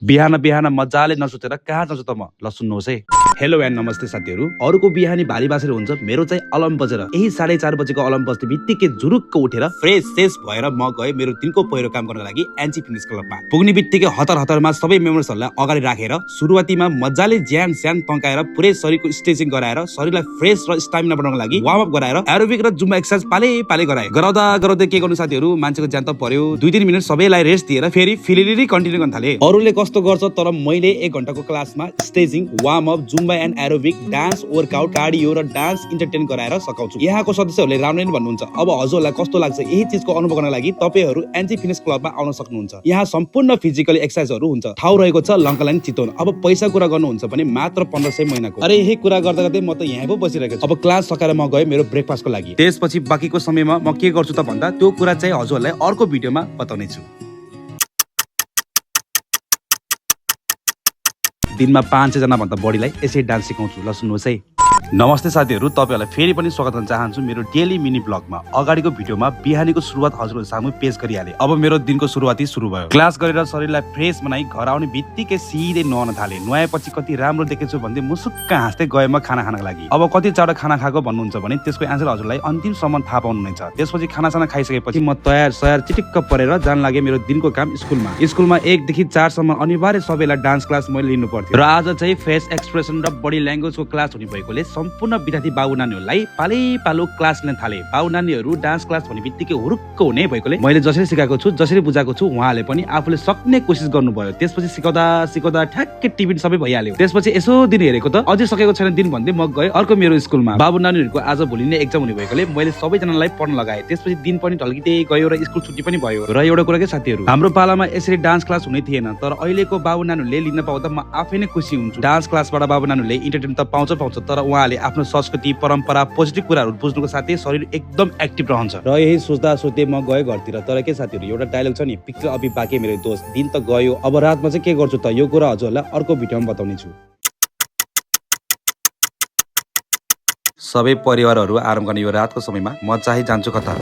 बिहान बिहान मजाले नसोचेर कहाँ जान्छु त म ल सुन्नुहोस् है। हेलो एन्ड नमस्ते साथीहरू। अरूको बिहानी भारी बासेर हुन्छ, मेरो चाहिँ अलार्म बजेर यही 4:30 बजेको अलार्म बज्ने बित्तिकै जुरुक्क उठेर फ्रेस सेस भएर म गए मेरो दिनको पहिरो काम गर्नको लागि एनसी फिटनेस क्लबमा। पुग्ने बित्तिकै हतार हतारमा सबै मेम्बर्सहरूलाई अगाडि राखेर सुरुवातीमा मजाले ज्यान स्यान तन्काएर पुरै शरीरको स्ट्रेचिङ गराएर शरीरलाई फ्रेस र स्टामिना बनाउनको लागि वार्म अप गराएर एरोबिक र जुम्बा एक्सरसाइज पाले पाले गराए। गराउँदा गराउँदै के गर्नु साथीहरू, मान्छेको ज्यान त पर्यो। 2-3 मिनेट सबैलाई रेस्ट दिएर फेरि फिलिली कन्टिन्यू गर्न थाले। अरूले कस्तो गर्छ तर मैले 1 घण्टाको क्लासमा stretching, warm up, Zumba and aerobic, dance, workout, cardio र डान्स इन्टरटेन गराएर सकाउँछु। यहाँको सदस्यहरूले राम्रो नै भन्नुहुन्छ। अब हजुरलाई कस्तो लाग्छ यही चीजको अनुभव गर्नको लागि तपाईहरु एनसी फिटनेस क्लबमा आउन सक्नुहुन्छ। यहाँ सम्पूर्ण फिजिकली एक्सरसाइजहरु हुन्छ। ठाउँ रहेको छ लङ्कालाइन चितवन। अब पैसा कुरा गर्नुहुन्छ भने मात्र 1500 महिनाको। अरे यही कुरा गर्दा गर्दै म त यहीँ पो बसिरहेको छु। अब क्लास सकेर म गए मेरो ब्रेकफास्टको लागि। त्यसपछि बाँकीको समयमा म के गर्छु त भन्दा त्यो कुरा चाहिँ हजुरलाई अर्को भिडियोमा बताउने छु। दिनमा 500 जना भन्दा बढीलाई यसै डान्स सिकाउँछु। ल सुन्नुहोस् है। नमस्ते साथीहरू, तपाईहरुलाई फेरि पनि स्वागत गर्न चाहन्छु मेरो डेली मिनी ब्लगमा। अगाडिको भिडियोमा बिहानीको सुरुवात हजुरहरु सामु पेश गरिहाले। अब मेरो दिनको सुरुवाती सुरु भयो। क्लास गरेर शरीरलाई फ्रेस बनाई घर आउने बित्तिकै सिधै नुहाउन थाले। नुहाएपछि कति राम्रो देखेछु भन्दै मुसुक्क हाँस्दै गए म खाना खानको लागि। अब कति चाँडो खाना खाएको भन्नुहुन्छ भने त्यसको आन्सर हजुरलाई अन्तिमसम्म थाहा पाउनुहुनेछ। त्यसपछि खानासाना खाइसकेपछि म तयार चिटिक्क परेर जान लागे मेरो दिनको काम स्कुलमा। स्कुलमा 1 देखि 4 सम्म अनिवार्य सबैलाई डान्स क्लास मैले लिनु पर्थ्यो र आज चाहिँ फेस एक्सप्रेसन र बडी ल्याङ्ग्वेजको क्लास हुने भएकोले सम्पूर्ण विद्यार्थी बाबु नानीहरूलाई पालै पालो क्लास लिन थाले। बाबु नानीहरू डान्स क्लास भन्ने बित्तिकै हुरुक्क हुने भएकोले मैले जसरी सिकाएको छु, जसरी बुझाएको छु उहाँले पनि आफूले सक्ने कोसिस गर्नुभयो। त्यसपछि सिकाउँदा ठ्याक्कै टिफिन सबै भइहाल्यो। त्यसपछि यसो दिन हेरेको त अझै सकेको छैन दिन भन्दै म गए अर्को मेरो स्कुलमा। बाबु नानीहरूको आज भोलि नै एक्जाम हुने भएकोले मैले सबैजनालाई पढ्न लगाए। त्यसपछि दिन पनि ढल्किँदै गयो र स्कुल छुट्टी पनि भयो। र एउटा कुरा के साथीहरू, हाम्रो पालामा यसरी डान्स क्लास हुने थिएन, तर अहिलेको बाबु नानीहरूले लिन पाउँदा म आफै नै खुसी हुन्छु। डान्स क्लासबाट बाबु नानीहरूले इन्टरटेन त पाउँछ, तर उहाँले आफ्नो संस्कृति, परम्परा, पोजिटिभ कुराहरू बुझ्नुको साथै शरीर एकदम एक्टिभ रहन्छ। र यही सोच्दा सोच्दै म गए घरतिर। तर के साथीहरू, एउटा डायलग छ नि, पिक्चर अभी बाँकी मेरो दोस्त। दिन त गयो, अब रातमा चाहिँ के गर्छु त यो कुरा हजुरलाई अर्को भिडियोमा बताउने छु। सबै परिवारहरू आराम गर्ने यो रातको समयमा म चाहिँ जान्छु कता।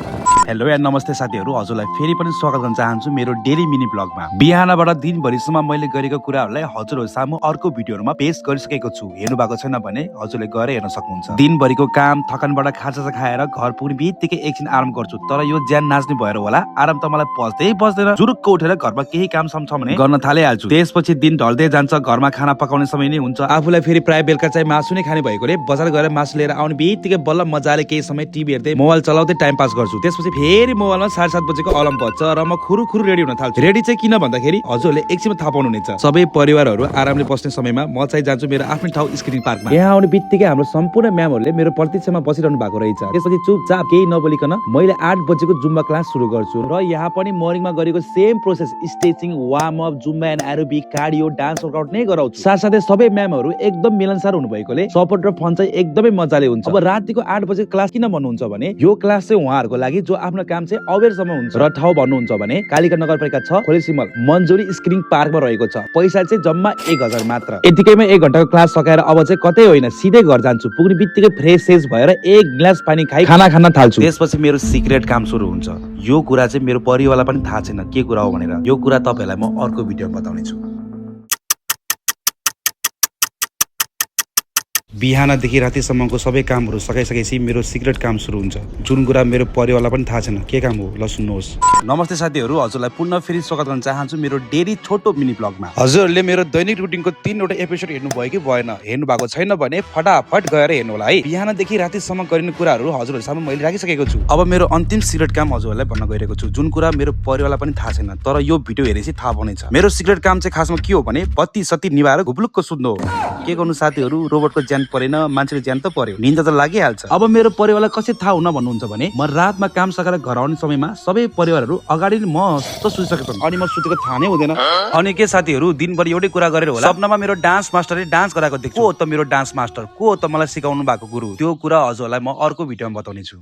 हेलो एन्ड नमस्ते साथीहरू, हजुरलाई फेरि पनि स्वागत गर्न चाहन्छु मेरो डेली मिनी ब्लगमा। बिहानबाट दिनभरिसम्म मैले गरेको कुराहरूलाई हजुरहरू सामु अर्को भिडियोहरूमा पेश गरिसकेको छु। हेर्नु भएको छैन भने हजुरले गएर हेर्न सक्नुहुन्छ। दिनभरिको काम थकानबाट खाजा खाएर घर पुग्ने बित्तिकै एकछिन आराम गर्छु। तर यो ज्यान नाच्ने भएर होला आराम त मलाई बस्दैन। जुरुक्क उठेर घरमा केही काम छ भने गर्न थालिहाल्छु। त्यसपछि दिन ढल्दै जान्छ, घरमा खाना पकाउने समय नै हुन्छ। आफूलाई फेरि प्राय बेलुका चाहिँ मासु नै खाने भएकोले बजार गएर मासु लिएर आउने बित्तिकै बल्ल मजाले केही समय टिभी हेर्दै मोबाइल चलाउँदै टाइम पास गर्छु। त्यसपछि फेरि मोबाइलमा 7:30 बजेको अलार्म बज्छ र म खुरु रेडी हुन थाल्छु। रेडी चाहिँ किन भन्दाखेरि हजुरले एकछिनमा थाहा पाउनुहुनेछ। सबै परिवारहरू आरामले बस्ने समयमा म चाहिँ जान्छु मेरो आफ्नै ठाउँ स्क्रिनिङ पार्कमा। यहाँ आउने बित्तिकै हाम्रो सम्पूर्ण म्यामहरूले मेरो प्रतीक्षामा बसिरहनु भएको रहेछ। त्यसपछि चुपचाप केही नबोलिकन मैले 8 बजेको जुम्बा क्लास सुरु गर्छु। र यहाँ पनि मर्निङमा गरेको same process, stretching, warm up, Zumba and aerobic, cardio, dance workout नै गराउँछु। साथसाथै सबै म्यामहरू एकदम मिलनसार हुनु भएकोले सपोर्ट र फन चाहिँ एकदमै मजाले हुन्छ। अब रातिको 8 बजे क्लास किन भन्नुहुन्छ भने यो क्लास चाहिँ उहाँहरूको लागि जो आफ्नो काम चाहिँ अवेरसम्म हुन्छ। र ठाउँ भन्नुहुन्छ भने कालिका नगरपालिका 6 खोलेसिमल मन्जुरी स्क्रिनिङ पार्कमा रहेको छ। पैसा चाहिँ जम्मा 1000 मात्र। यतिकैमा 1 घण्टाको क्लास सकाएर अब चाहिँ कतै होइन सिधै घर जान्छु। पुग्ने बित्तिकै फ्रेस सेस भएर 1 गिलास पानी खाइ खाना खान थाल्छु। त्यसपछि मेरो सिक्रेट काम सुरु हुन्छ। यो कुरा चाहिँ मेरो परिवारलाई पनि थाहा छैन के कुरा हो भनेर। यो कुरा तपाईहरुलाई म अर्को भिडियोमा बताउने छु। बिहानदेखि रातिसम्मको सबै कामहरू सकाइसकेपछि मेरो सिक्रेट काम सुरु हुन्छ, जुन कुरा मेरो परिवारलाई पनि थाहा छैन के काम हो। ल सुन्नुहोस्। नमस्ते साथीहरू, हजुरलाई पुनः फेरि स्वागत गर्न चाहन्छु मेरो डेली छोटो मिनी ब्लगमा। हजुरहरूले मेरो दैनिक रुटिनको 3वटा एपिसोड हेर्नु भयो कि भएन? हेर्नु भएको छैन भने फटाफट गएर हेर्नु होला है। बिहानदेखि रातिसम्म गरिने कुराहरू हजुरहरू सामु मैले राखिसकेको छु। अब मेरो अन्तिम सिक्रेट काम हजुरहरूलाई भन्न गइरहेको छु, जुन कुरा मेरो परिवारलाई पनि थाहा छैन, तर यो भिडियो हेरेपछि थाहा पाउनेछ। मेरो सिक्रेट काम चाहिँ खासमा के हो भने बत्ती सत्ती निभाएर घुप्लुक्क सुत्नु हो। के गर्नु साथीहरू, रोबोटको ज्यान परेन, मान्छेको ज्यान त पर्यो, निन्दा त लागिहाल्छ। अब मेरो परिवारलाई कसरी थाहा हुन भन्नुहुन्छ भने म रातमा काम सकेर घर आउने समयमा सबै परिवारहरू अगाडि मस्त सुतिसकेको छन् अनि म सुतेको थाहा नै हुँदैन। अनि के साथीहरू, दिनभरि एउटै कुरा गरेर होला सपनामा मेरो डान्स मास्टरले डान्स गराएको देख्छु। को त मेरो डान्स मास्टर, को त मलाई सिकाउनु भएको गुरु, त्यो कुरा हजुरलाई म अर्को भिडियोमा बताउने छु।